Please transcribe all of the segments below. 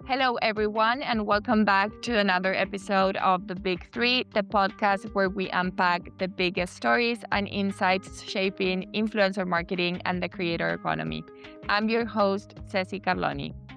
Hello, everyone, and welcome back to another episode of The Big Three, the podcast where we unpack the biggest stories and insights shaping influencer marketing and the creator economy. I'm your host, Ceci.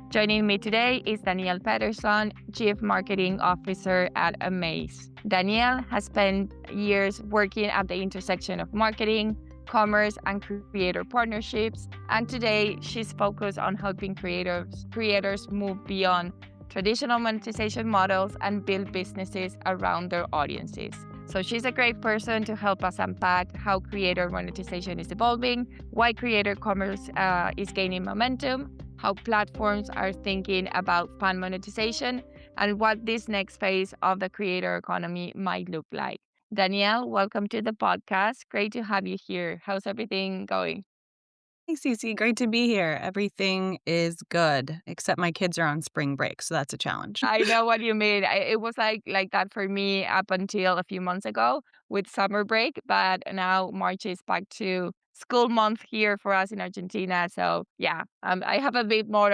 Joining me today is Danielle Pederson, Chief Marketing Officer at Amaze. Danielle has spent years working at the intersection of marketing, commerce, and creator partnerships. And today she's focused on helping creators move beyond traditional monetization models and build businesses around their audiences. So she's a great person to help us unpack how creator monetization is evolving, why creator commerce is gaining momentum, how platforms are thinking about fan monetization, and what this next phase of the creator economy might look like. Danielle, welcome to the podcast. Great to have you here. How's everything going? Hey, Cece, great to be here. Everything is good, except my kids are on spring break, so that's a challenge. I know what you mean. It was like that for me up until a few months ago with summer break, but now March is back to school month here for us in Argentina. So yeah, I have a bit more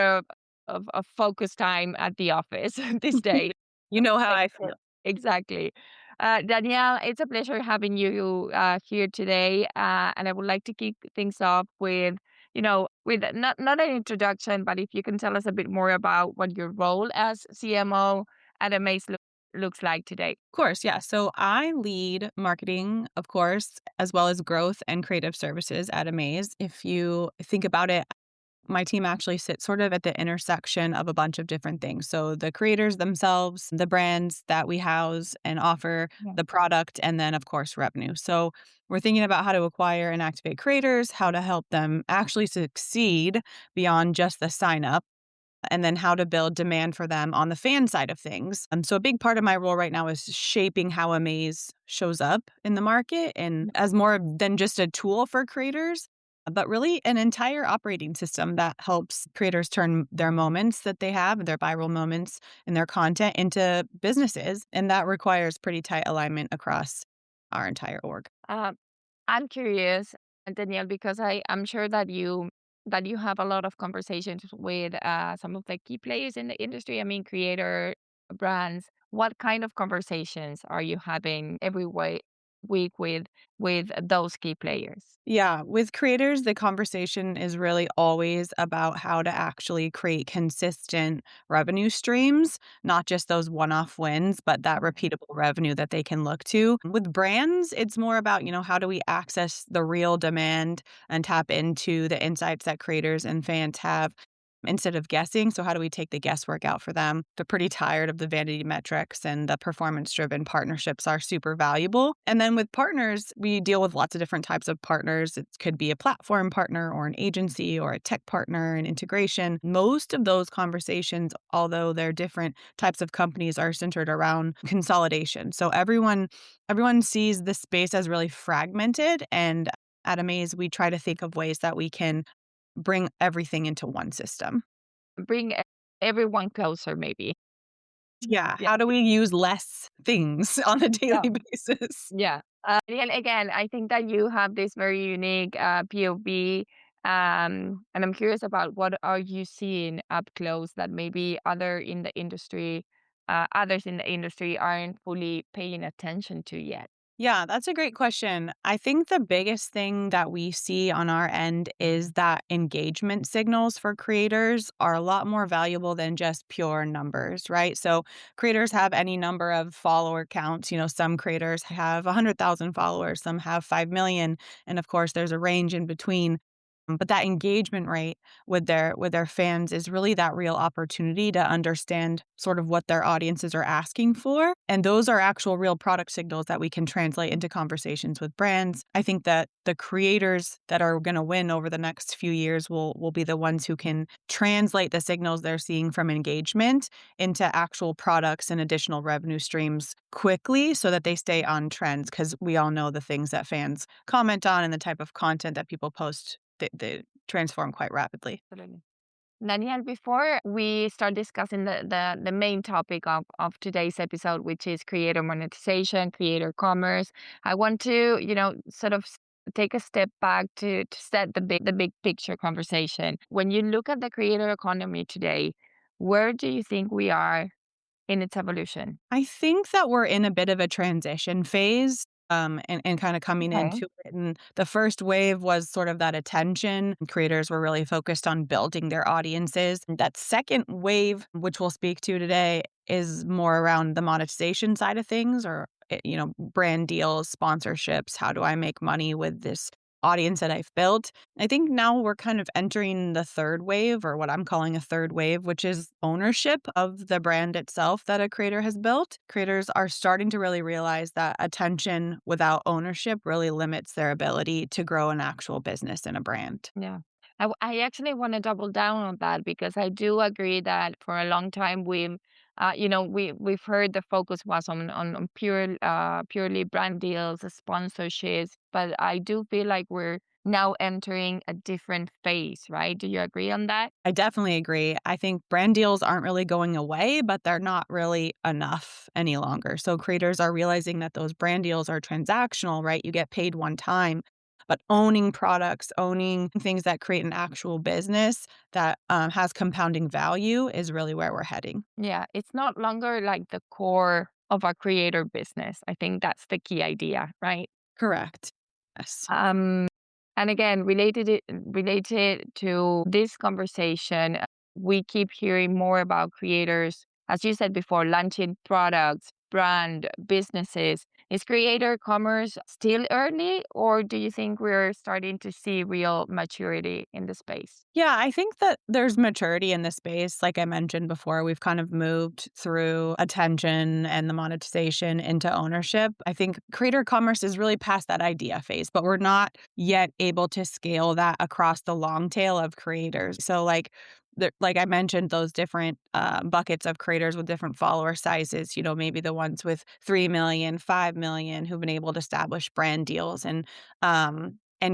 of focus time at the office this day. You know how Like, I feel. exactly. Danielle, it's a pleasure having you here today. And I would like to kick things off with, with not an introduction, but if you can tell us a bit more about what your role as CMO at Amaze looks like today. Of course, yeah. So I lead marketing, of course, as well as growth and creative services at Amaze. If you think about it, my team actually sits sort of at the intersection of a bunch of different things. So the creators themselves, the brands that we house and offer, Yeah. the product, and then, of course, revenue. So we're thinking about how to acquire and activate creators, how to help them actually succeed beyond just the sign up, and then how to build demand for them on the fan side of things. So a big part of my role right now is shaping how Amaze shows up in the market and as more than just a tool for creators, but really an entire operating system that helps creators turn their moments that they have, their viral moments in their content into businesses. And that requires pretty tight alignment across our entire org. Uh, I'm curious, Danielle, because I'm sure that you have a lot of conversations with some of the key players in the industry. I mean, creator brands. What kind of conversations are you having every week with those key players? Yeah, with creators, the conversation is really always about how to actually create consistent revenue streams, not just those one off wins, but that repeatable revenue that they can look to. With brands, it's more about, how do we access the real demand and tap into the insights that creators and fans have instead of guessing. So, how do we take the guesswork out for them? They're pretty tired of the vanity metrics, and the performance driven partnerships are super valuable. And then with partners, we deal with lots of different types of partners. It could be a platform partner or an agency or a tech partner, an integration. Most of those conversations, although they're different types of companies, are centered around consolidation. So everyone sees the space as really fragmented, and at Amaze, we try to think of ways that we can bring everything into one system. Bring everyone closer, maybe. Yeah, Yeah. how do we use less things on a Yeah. daily basis? Yeah. And again, I think that you have this very unique POV. And I'm curious about what are you seeing up close that maybe others in the industry aren't fully paying attention to yet. Yeah, that's a great question. I think the biggest thing that we see on our end is that engagement signals for creators are a lot more valuable than just pure numbers, right? So creators have any number of follower counts. Some creators have 100,000 followers, some have 5 million, and of course there's a range in between. But that engagement rate with their fans is really that real opportunity to understand sort of what their audiences are asking for. And those are actual real product signals that we can translate into conversations with brands. I think that the creators that are going to win over the next few years will be the ones who can translate the signals they're seeing from engagement into actual products and additional revenue streams quickly so that they stay on trends, because we all know the things that fans comment on and the type of content that people post, they transform quite rapidly. Absolutely. Daniel, before we start discussing the main topic of today's episode, which is creator monetization, creator commerce, I want to, sort of take a step back to set the big picture conversation. When you look at the creator economy today, Where do you think we are in its evolution? I think that we're in a bit of a transition phase, and kinda coming Okay. into it, and the first wave was sort of that attention. Creators were really focused on building their audiences. That second wave, which we'll speak to today, is more around the monetization side of things or, brand deals, sponsorships. How do I make money with this audience that I've built? I think now we're kind of entering the third wave, or what I'm calling a third wave, which is ownership of the brand itself that a creator has built. Creators are starting to really realize that attention without ownership really limits their ability to grow an actual business and a brand. Yeah. I actually want to double down on that because I do agree that for a long time we've heard the focus was on purely brand deals, sponsorships, but I do feel like we're now entering a different phase, right? Do you agree on that? I definitely agree. I think brand deals aren't really going away, but they're not really enough any longer. So creators are realizing that those brand deals are transactional, right? You get paid one time. But owning products, owning things that create an actual business that has compounding value is really where we're heading. Yeah, it's not longer like the core of a creator business. I think that's the key idea, right? Correct. Yes. Um, and again, related to this conversation, we keep hearing more about creators, as you said before, launching products, brand, businesses. Is creator commerce still early, or do you think we're starting to see real maturity in the space? Yeah, I think that there's maturity in the space. Like I mentioned before, we've kind of moved through attention and the monetization into ownership. I think creator commerce is really past that idea phase, but we're not yet able to scale that across the long tail of creators. So, like I mentioned, those different buckets of creators with different follower sizes, maybe the ones with 3 million, 5 million, who've been able to establish brand deals and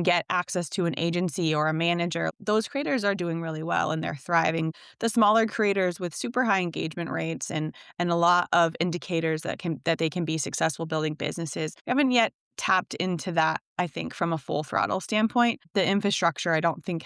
get access to an agency or a manager. Those creators are doing really well and they're thriving. The smaller creators with super high engagement rates and a lot of indicators that they can be successful building businesses haven't yet tapped into that, I think, from a full throttle standpoint. The infrastructure, I don't think,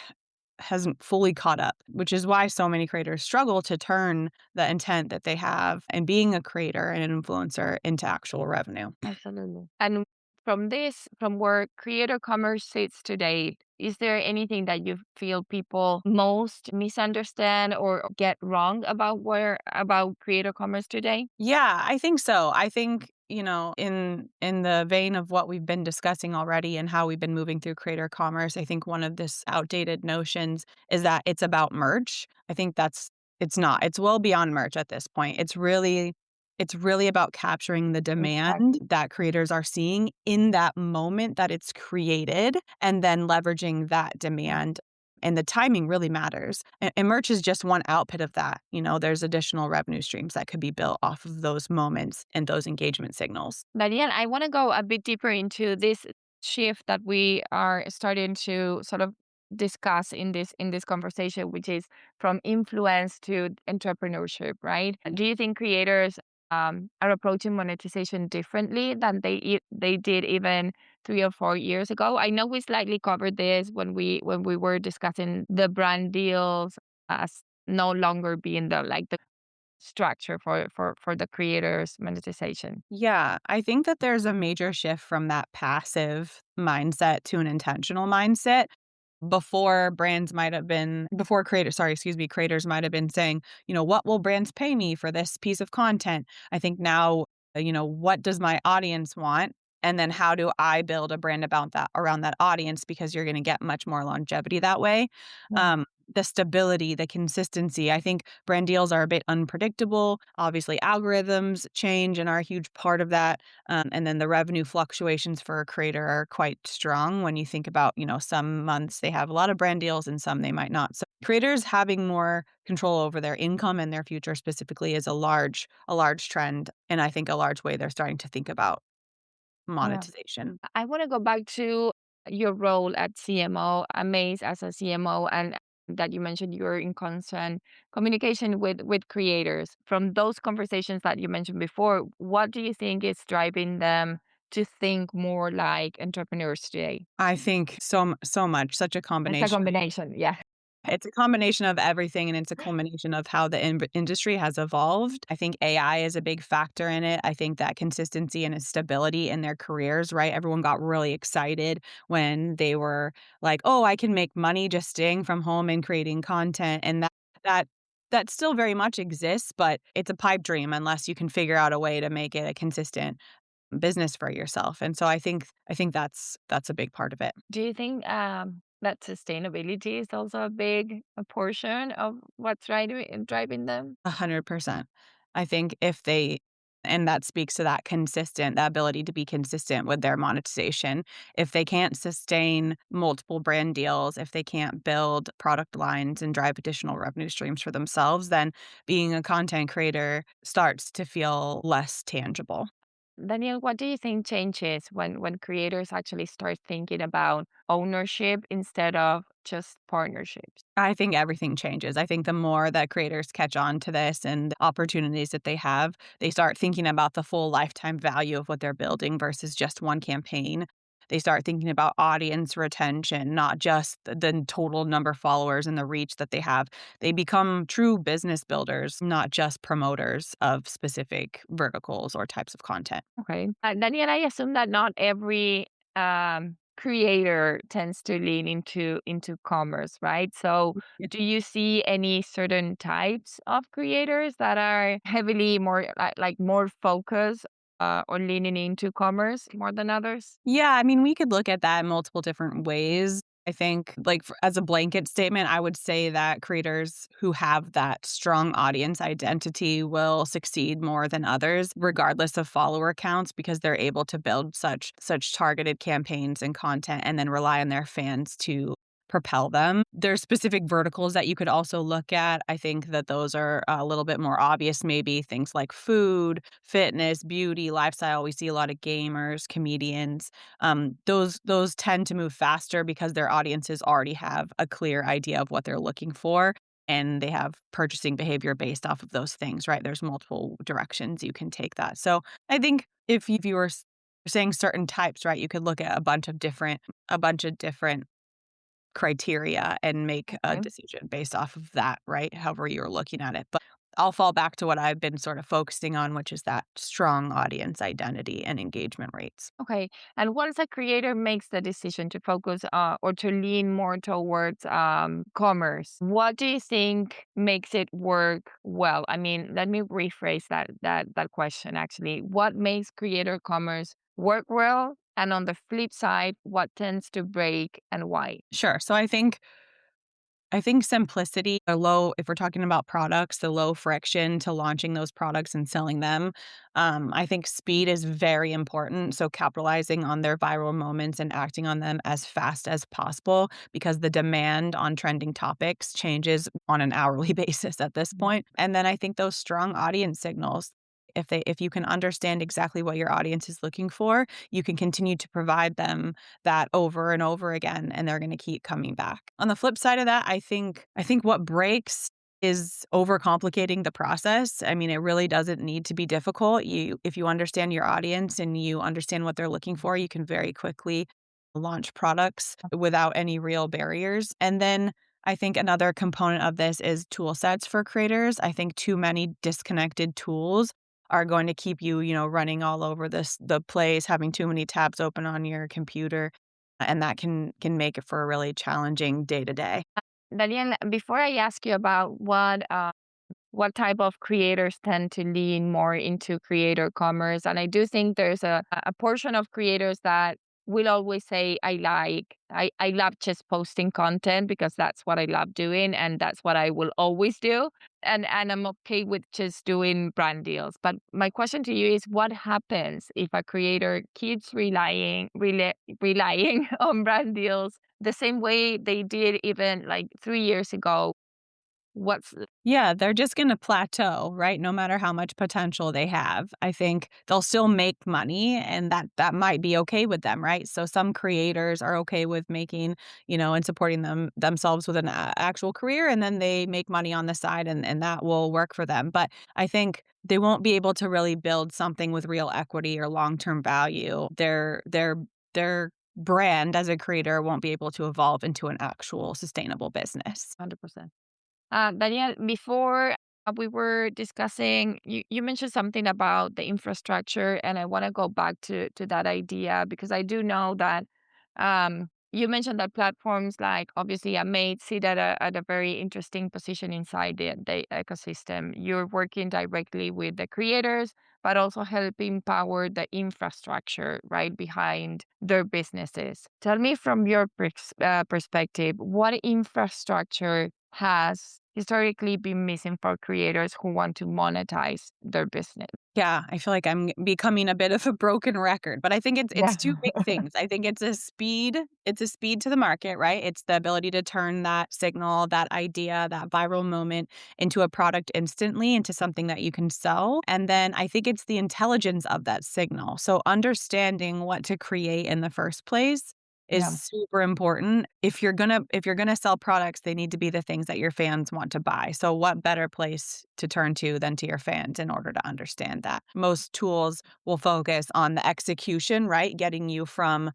hasn't fully caught up, which is why so many creators struggle to turn the intent that they have and being a creator and an influencer into actual revenue. Absolutely. And from where creator commerce sits today, is there anything that you feel people most misunderstand or get wrong about creator commerce today? Yeah, I think so. I think, in the vein of what we've been discussing already and how we've been moving through creator commerce, I think one of this outdated notions is that it's about merch. I think it's not. It's well beyond merch at this point. It's really about capturing the demand Exactly. that creators are seeing in that moment that it's created and then leveraging that demand, and the timing really matters. And merch is just one output of that. There's additional revenue streams that could be built off of those moments and those engagement signals. Danielle, I want to go a bit deeper into this shift that we are starting to sort of discuss in this conversation, which is from influence to entrepreneurship, right? Do you think creators are approaching monetization differently than they did even 3 or 4 years ago? I know we slightly covered this when we were discussing the brand deals as no longer being the structure for the creators monetization. Yeah, I think that there's a major shift from that passive mindset to an intentional mindset. Before creators, sorry, excuse me, creators might have been saying, what will brands pay me for this piece of content? I think now, what does my audience want? And then how do I build a brand about that around that audience? Because you're going to get much more longevity that way. Yeah. The stability, the consistency. I think brand deals are a bit unpredictable. Obviously, algorithms change and are a huge part of that. And then the revenue fluctuations for a creator are quite strong when you think about, some months they have a lot of brand deals and some they might not. So creators having more control over their income and their future specifically is a large trend. And I think a large way they're starting to think about Yeah. monetization. I want to go back to your role at CMO, Amaze as a CMO, and that you mentioned you're in constant communication with creators. From those conversations that you mentioned before, what do you think is driving them to think more like entrepreneurs today? I think so much, such a It's a combination. combination, yeah. It's a combination of everything, and it's a culmination of how the industry has evolved. I think AI is a big factor in it. I think that consistency and stability in their careers, right? Everyone got really excited when they were like, "Oh, I can make money just staying from home and creating content." And that that still very much exists, but it's a pipe dream unless you can figure out a way to make it a consistent business for yourself. And so I think that's a big part of it. Do you think that sustainability is also a big a portion of what's driving them? 100%. I think if they and that speaks to that ability to be consistent with their monetization. If they can't sustain multiple brand deals, if they can't build product lines and drive additional revenue streams for themselves, then being a content creator starts to feel less tangible. Daniel, what do you think changes when creators actually start thinking about ownership instead of just partnerships? I think everything changes. I think the more that creators catch on to this and the opportunities that they have, they start thinking about the full lifetime value of what they're building versus just one campaign. They start thinking about audience retention, not just the total number of followers and the reach that they have. They become true business builders, not just promoters of specific verticals or types of content. Okay. Daniel, I assume that not every creator tends to lean into commerce, right? So, do you see any certain types of creators that are heavily more like more focused or leaning into commerce more than others? Yeah, I mean, we could look at that in multiple different ways. I think, like, as a blanket statement, I would say that creators who have that strong audience identity will succeed more than others, regardless of follower counts, because they're able to build such targeted campaigns and content and then rely on their fans to propel them. There's specific verticals that you could also look at. I think that those are a little bit more obvious, maybe things like food, fitness, beauty, lifestyle. We see a lot of gamers, comedians. Those tend to move faster because their audiences already have a clear idea of what they're looking for, and they have purchasing behavior based off of those things, right? There's multiple directions you can take that. So I think if you were saying certain types, right, you could look at a bunch of different criteria and make a Okay. decision based off of that, right? However you're looking at it. But I'll fall back to what I've been sort of focusing on, which is that strong audience identity and engagement rates. Okay. And once a creator makes the decision to focus or to lean more towards commerce, what do you think makes it work well? I mean, let me rephrase that question actually. What makes creator commerce work well? And on the flip side, what tends to break and why? Sure. So I think simplicity, the low if we're talking about products, the low friction to launching those products and selling them. I think speed is very important, so capitalizing on their viral moments and acting on them as fast as possible because the demand on trending topics changes on an hourly basis at this point. And then I think those strong audience signals, if you can understand exactly what your audience is looking for, you can continue to provide them that over and over again, and they're gonna keep coming back. On the flip side of that, I think what breaks is overcomplicating the process. I mean, it really doesn't need to be difficult. If you understand your audience and you understand what they're looking for, you can very quickly launch products without any real barriers. And then I think another component of this is tool sets for creators. I think too many disconnected tools are going to keep you, running all over the place, having too many tabs open on your computer, and that can make it for a really challenging day to day. Daniel, before I ask you about what type of creators tend to lean more into creator commerce. And I do think there's a portion of creators that will always say, I love just posting content because that's what I love doing and that's what I will always do. And I'm okay with just doing brand deals. But my question to you is what happens if a creator keeps relying on brand deals the same way they did even like 3 years ago? What's Yeah, they're just gonna plateau, right? No matter how much potential they have. I think they'll still make money and that might be okay with them, right? So some creators are okay with making, and supporting themselves with an actual career, and then they make money on the side and that will work for them. But I think they won't be able to really build something with real equity or long-term value. They're brand as a creator won't be able to evolve into an actual sustainable business. 100%. Danielle, before we were discussing, you mentioned something about the infrastructure, and I want to go back to that idea because I do know that you mentioned that platforms like obviously Amaze sit at a very interesting position inside the ecosystem. You're working directly with the creators, but also helping power the infrastructure right behind their businesses. Tell me from your perspective, what infrastructure has historically been missing for creators who want to monetize their business? Yeah, I feel like I'm becoming a bit of a broken record, but I think it's Yeah. 2 big things. I think it's a speed to the market, right? It's the ability to turn that signal, that idea, that viral moment into a product instantly, into something that you can sell, and then I think it's the intelligence of that signal. So understanding what to create in the first place is Yeah. super important. If you're gonna sell products, they need to be the things that your fans want to buy. So what better place to turn to than to your fans in order to understand that? Most tools will focus on the execution, right? Getting you from,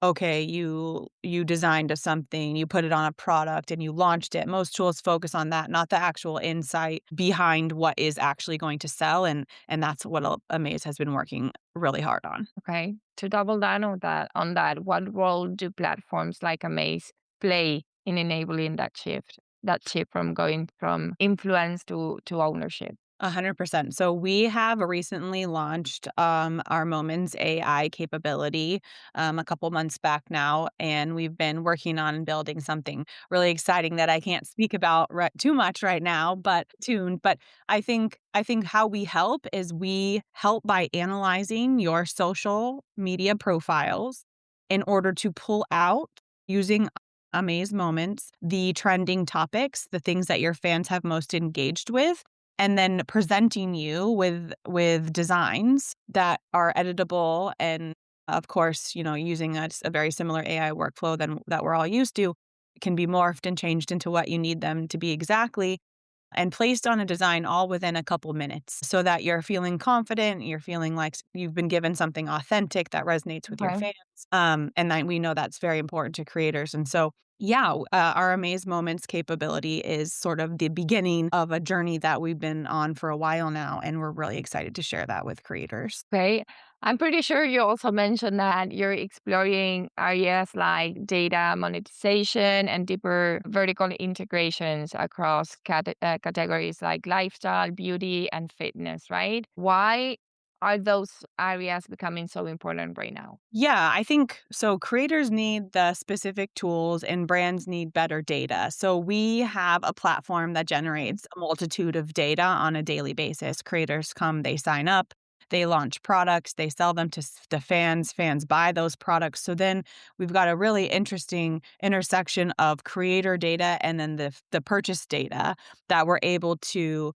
okay, you designed something, you put it on a product and you launched it. Most tools focus on that, not the actual insight behind what is actually going to sell. And that's what Amaze has been working really hard on. Okay. To double down on that, what role do platforms like Amaze play in enabling that shift from going from influence to ownership? 100%. So we have recently launched our Moments AI capability a couple months back now, and we've been working on building something really exciting that I can't speak about too much right now, but soon. But I think how we help is we help by analyzing your social media profiles in order to pull out using Amaze Moments the trending topics, the things that your fans have most engaged with, and then presenting you with designs that are editable and, of course, using a very similar AI workflow than that we're all used to, can be morphed and changed into what you need them to be exactly, and placed on a design all within a couple minutes so that you're feeling confident, you're feeling like you've been given something authentic that resonates with your Okay. fans. And then we know that's very important to creators. And so, yeah, our Amaze Moments capability is sort of the beginning of a journey that we've been on for a while now. And we're really excited to share that with creators. Okay. I'm pretty sure you also mentioned that you're exploring areas like data monetization and deeper vertical integrations across categories like lifestyle, beauty, and fitness, right? Why are those areas becoming so important right now? Yeah, I think so. Creators need the specific tools and brands need better data. So we have a platform that generates a multitude of data on a daily basis. Creators come, they sign up, they launch products, they sell them to fans, fans buy those products. So then we've got a really interesting intersection of creator data and then the purchase data that we're able to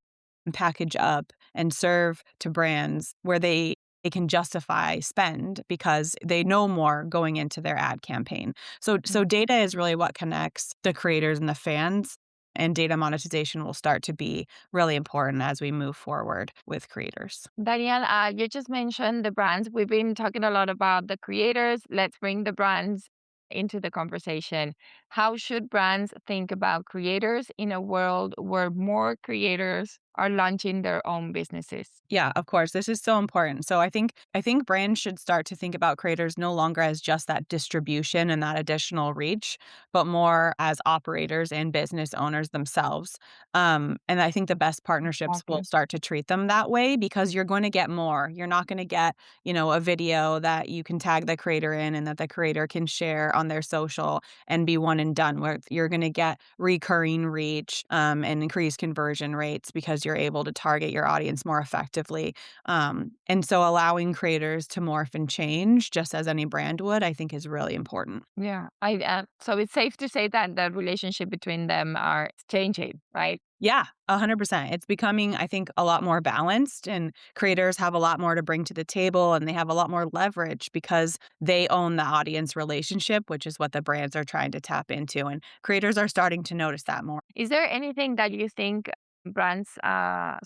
package up and serve to brands where they can justify spend because they know more going into their ad campaign. So data is really what connects the creators and the fans, and data monetization will start to be really important as we move forward with creators. Danielle, you just mentioned the brands. We've been talking a lot about the creators. Let's bring the brands into the conversation. How should brands think about creators in a world where more creators are launching their own businesses? Yeah, of course. This is so important. So I think brands should start to think about creators no longer as just that distribution and that additional reach, but more as operators and business owners themselves. And I think the best partnerships will Exactly. start to treat them that way because you're going to get more. You're not going to get, a video that you can tag the creator in and that the creator can share on their social and be one and done. Where you're going to get recurring reach and increase conversion rates because you're able to target your audience more effectively. And so allowing creators to morph and change just as any brand would, I think is really important. Yeah. So it's safe to say that the relationship between them are changing, right? Yeah, 100%. It's becoming, I think, a lot more balanced, and creators have a lot more to bring to the table, and they have a lot more leverage because they own the audience relationship, which is what the brands are trying to tap into. And creators are starting to notice that more. Is there anything that you think brands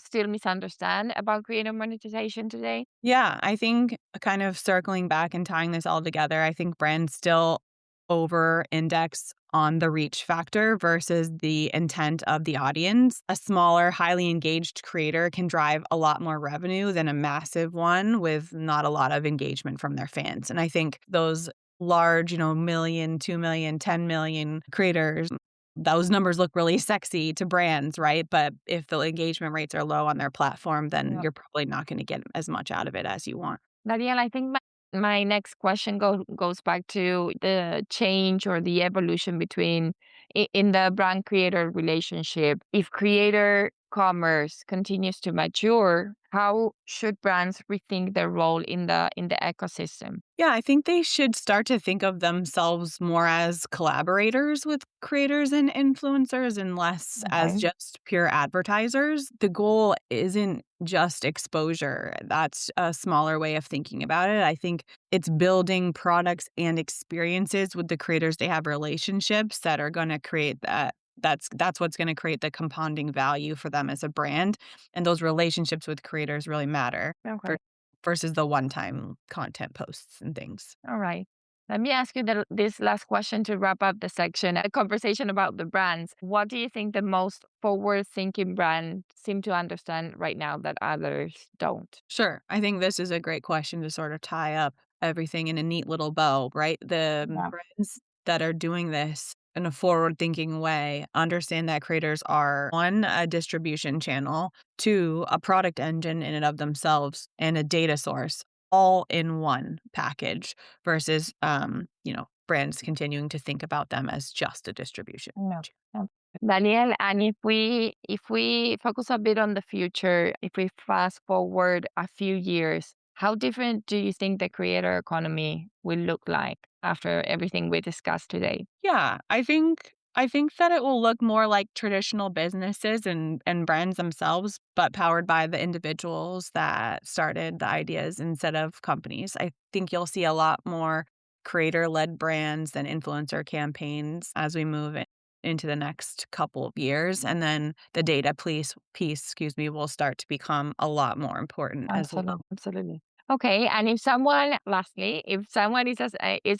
still misunderstand about creator monetization today? Yeah, I think kind of circling back and tying this all together, I think brands still over index on the reach factor versus the intent of the audience. A smaller, highly engaged creator can drive a lot more revenue than a massive one with not a lot of engagement from their fans. And I think those large, million, 2 million, 10 million creators, those numbers look really sexy to brands, right? But if the engagement rates are low on their platform, then you're probably not going to get as much out of it as you want. Danielle, I think my next question goes back to the change or the evolution between in the brand creator relationship. If creator commerce continues to mature, how should brands rethink their role in the ecosystem? Yeah, I think they should start to think of themselves more as collaborators with creators and influencers and less as Okay. just pure advertisers. The goal isn't just exposure. That's a smaller way of thinking about it. I think it's building products and experiences with the creators they have relationships that are going to create that. That's what's going to create the compounding value for them as a brand. And those relationships with creators really matter Okay. versus the one-time content posts and things. All right. Let me ask you this last question to wrap up the section, a conversation about the brands. What do you think the most forward thinking brands seem to understand right now that others don't? Sure. I think this is a great question to sort of tie up everything in a neat little bow, right? The Yeah. brands that are doing this in a forward thinking way understand that creators are one, a distribution channel, two, a product engine in and of themselves, and a data source all in one package versus, brands continuing to think about them as just a distribution. No. No. Daniel, and if we focus a bit on the future, if we fast forward a few years, how different do you think the creator economy will look like after everything we discussed today? Yeah, I think that it will look more like traditional businesses and brands themselves, but powered by the individuals that started the ideas instead of companies. I think you'll see a lot more creator-led brands and influencer campaigns as we move into the next couple of years, and then the data piece, excuse me, will start to become a lot more important as well. Absolutely. Absolutely. Okay, and lastly, if someone is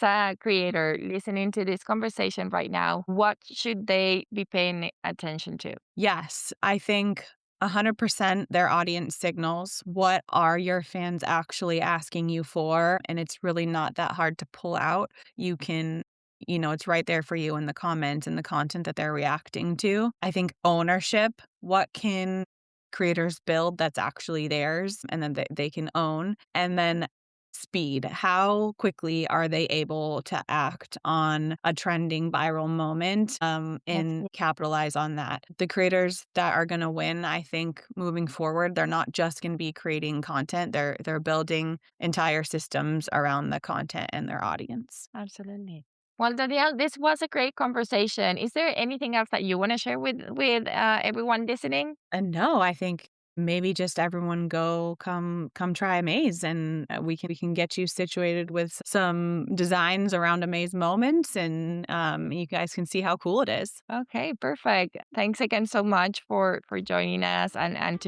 a creator listening to this conversation right now, what should they be paying attention to? Yes, I think 100% their audience signals. What are your fans actually asking you for? And it's really not that hard to pull out. You can, it's right there for you in the comments and the content that they're reacting to. I think ownership. What can creators build that's actually theirs and then they can own? And then speed. How quickly are they able to act on a trending viral moment, That's and it. capitalize on that? The creators that are going to win, I think, moving forward, they're not just going to be creating content. They're building entire systems around the content and their audience. Absolutely. Well, Danielle, this was a great conversation. Is there anything else that you want to share with everyone listening? And no, I think maybe just everyone come try Amaze, and we can get you situated with some designs around Amaze moments, and you guys can see how cool it is. Okay, perfect. Thanks again so much for joining us and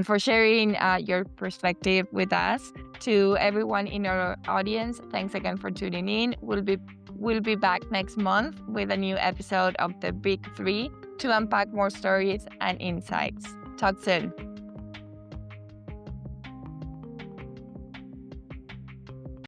for sharing your perspective with us. To everyone in our audience, thanks again for tuning in. We'll be back next month with a new episode of the Big Three to unpack more stories and insights. Talk soon.